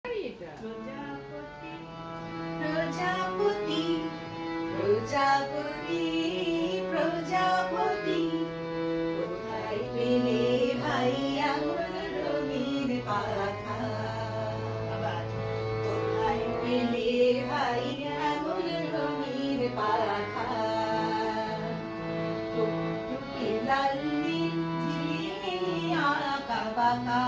প্রজাপতি প্রজাপতি প্রজাপতি প্রজাপতি কোথায় পেলে ভাই এমন রঙিন পাখা আবার কোথায় পেলে ভাই এমন রঙিন পাখা টুকটুকে লাল নীল ঝিলিমিলি আঁকা বাঁকা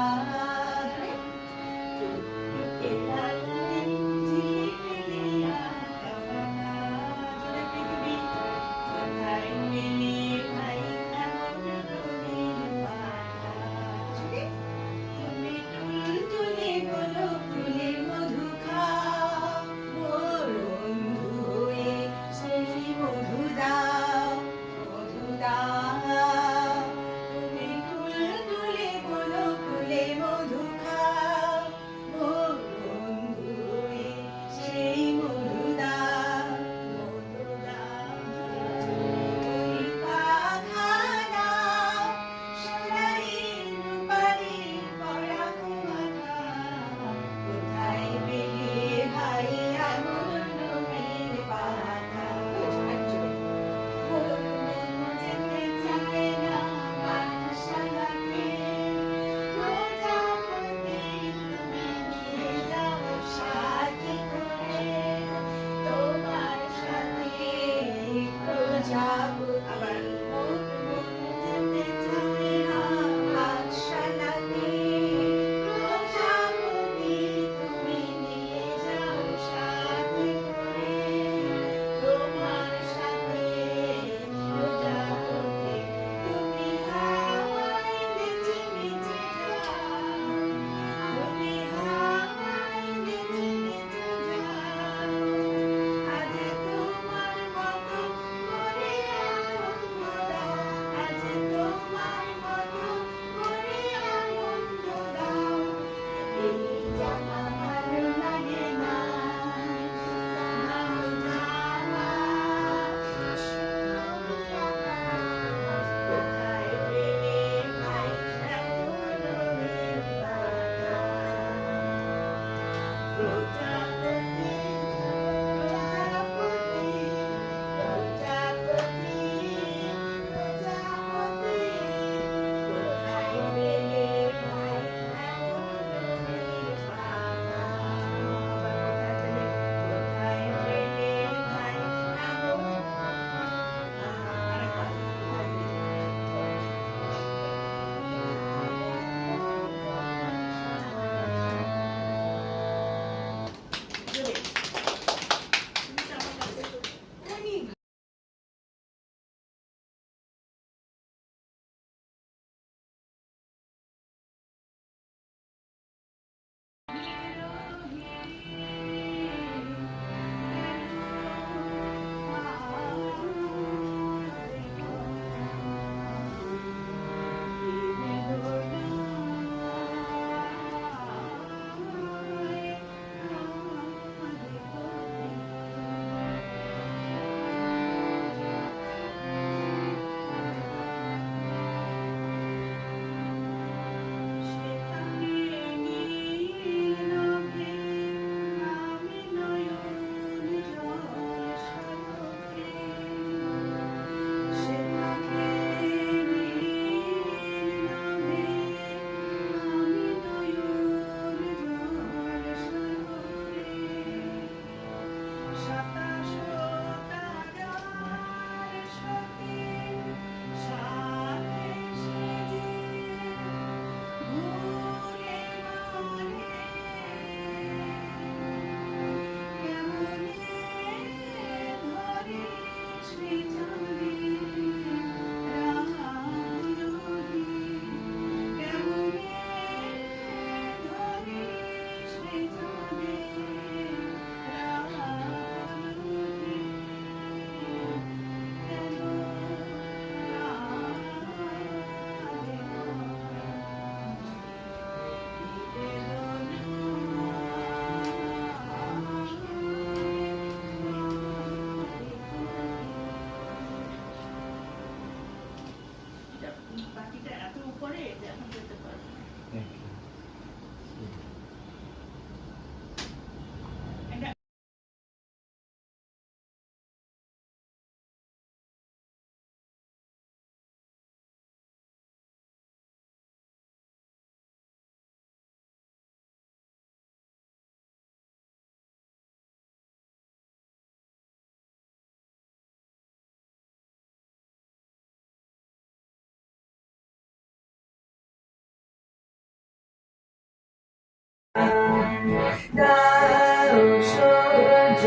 দাও সূর্য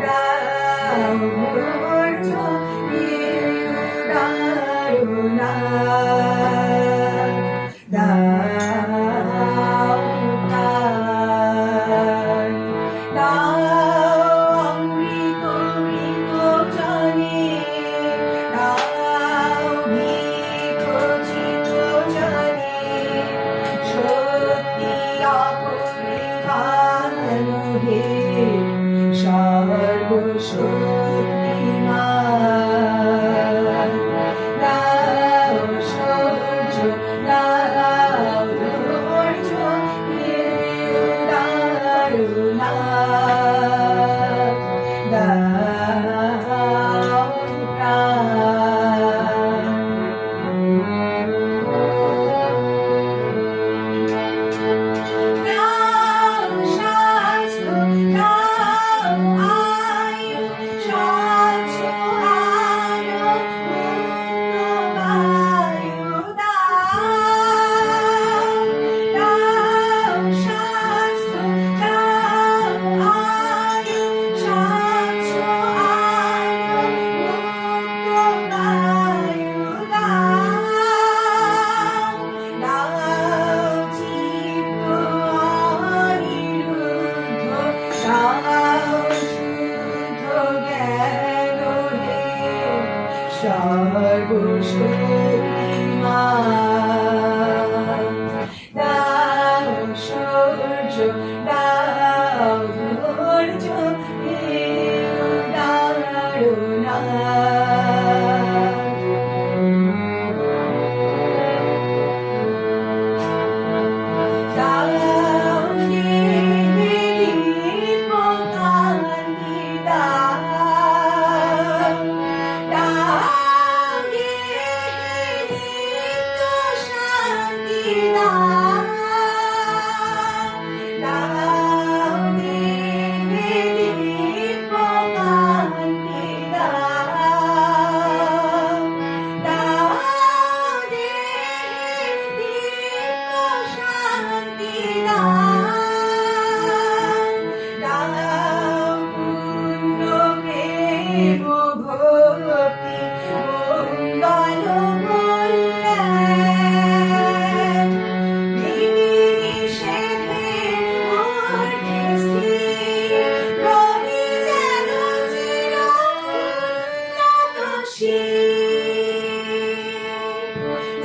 দাও ভোর্য দারুণা দাও প্রাণ দাও অমৃত মৃত জনে দাও ভিত চিত্ত জনে শক্তি অপরিমাণ হে সর্বশক্তিমান দাও সূর্য দাও ধৈর্য দারুণা দাও প্রাণ দাও স্বাস্থ্য দাও আয়ু স্বচ্ছ আলো মুক্ত বায়ু দাও স্বাস্থ্য দাও আয়ু স্বচ্ছ আলো মুক্ত বায়ু দাও চিত্ত অনিরুদ্ধ দাও শুদ্ধ জ্ঞান হে সর্বশক্তিমান দাও সূর্য দাও ধৈর্য হে দারুণা দাও দেহে দীপকান্তি দাও দেহে নিত্য শান্তি দাও দেহে দীপকান্তি দাও দেহে নিত্য শান্তি দাও পূর্ণ প্রেম ভক্তি মঙ্গল কল্যাণ নিষেধে ওঠে স্থির রবি যেন চির উন্নতশীল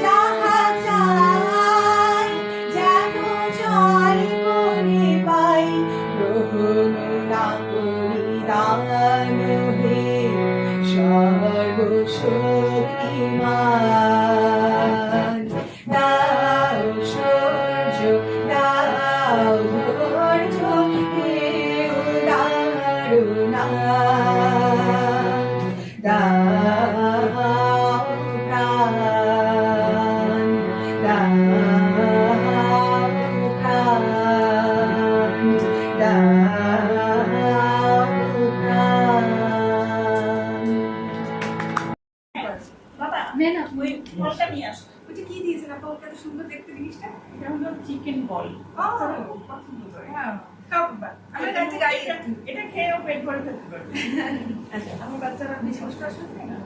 যাহা চাই যেন জয় করে পাই গ্রহণ না করি দান হে সর্বশক্তিমান দাও সূর্য দাও ধৈর্য হে দারুণা দাও প্রাণ দাও প্রাণ দাও প্রাণ বাবা নে না ওই ফলটা নিয়ে আসো। ওটা কি দিয়েছেন আপা ওটা এত সুন্দর দেখতে জিনিসটা এটা হলো চিকেন বল। পছন্দ করে হ্যাঁ, খাও বাবা আমি কাছে গাড়ি রাখি এটা খেয়েও পেট ভরে খেতে পারবে। আচ্ছা আমার বাচ্চারা বেশি কষ্ট আসলে না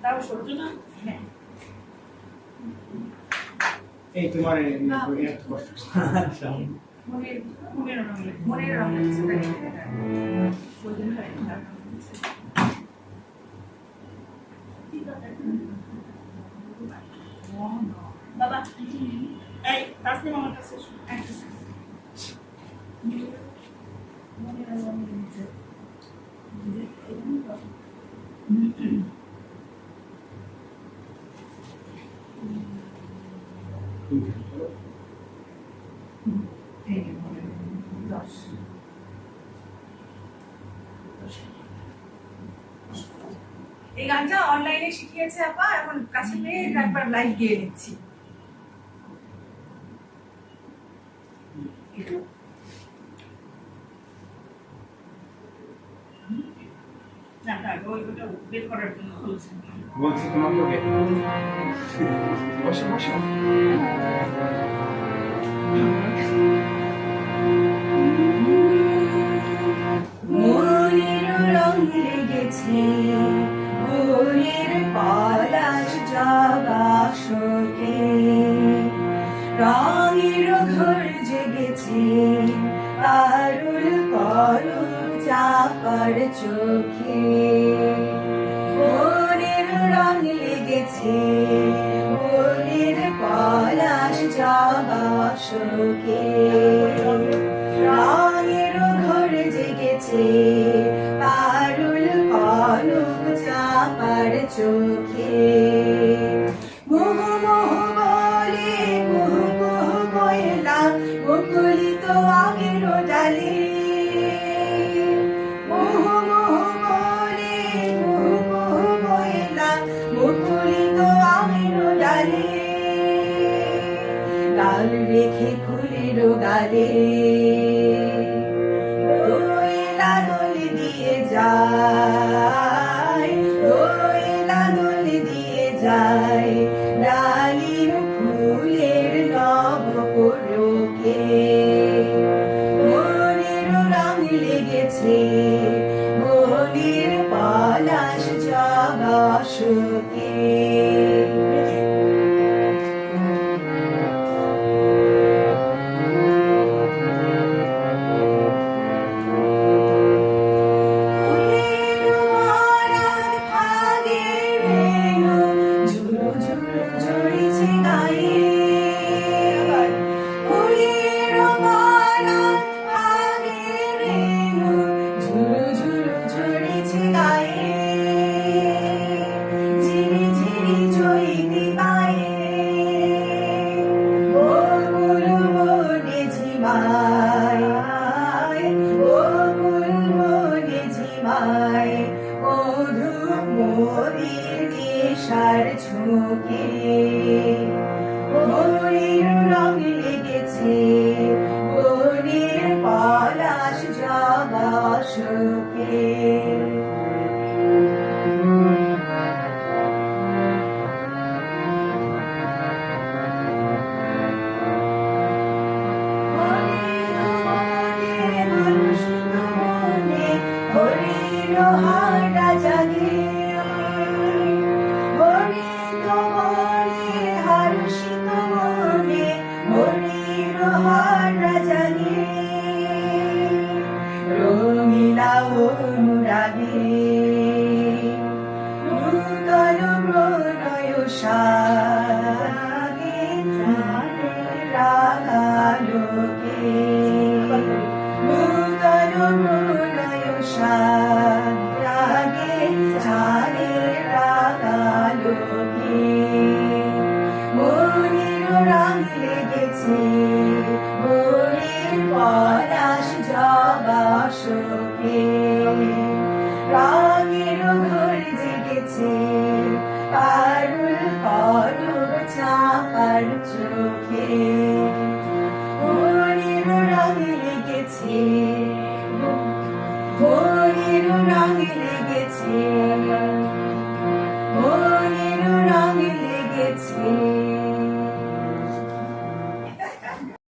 তাও সহ্য না? হ্যাঁ। এই তোমার এত কষ্ট আচ্ছা মনের মনের রঙ লেগে। মনের রঙ লাগছে তাই ওই জন্য হয় না। বাবা এই তাসলিম আমার কাছে এসো। মনের রঙ লেগেছে। এই গানটা অনলাইনে শিখিয়েছে আপা এখন কাছে পেয়ে একবার লাইভ গিয়ে নিচ্ছি না না ওইটা বের করার জন্য খুলছি। বলছি তোমাকে ওকে বসো বসো পারুল করুক চাপার চোখে মনের রং লেগেছে মনের পলাশ জবা শোকে রঙের ঘর জেগেছে পারুল করুক চাপার চোখে মোহ মোহ বলে কুহু কুহু কোয়েলা মুকুলিত আগের ডালে মোহ মোহ বলে কুহু কুহু কোয়েলা মুকুলিত আগের ডালে গাল রেখে ফুলের গালে দোয়েলা দোল দিয়ে যায় দোয়েলা দোল দিয়ে যায় ডালির ফুলের নব পরকে মনের রং লেগেছে মনের পলাশ জবা শোকে নেশার ঝোঁকে মনের রং লেগেছে মনের পলাশ জবা শোকে হারা জাগে হরিত মনে হর্ষিত মনে হরির হারা জাগে রঙিলা অনুরাগে নূতন প্রণয় সাগে রাগালোকে নূতন প্রণয় সাগে চাঁদের রাগালোকে মনের রং লেগেছে মনের পলাশ জবা শোকে রঙের ঘর জেগেছে পারুল করুক চাপার চোখে মনের রং লেগেছে মনের রং লেগেছে মনের রং লেগেছে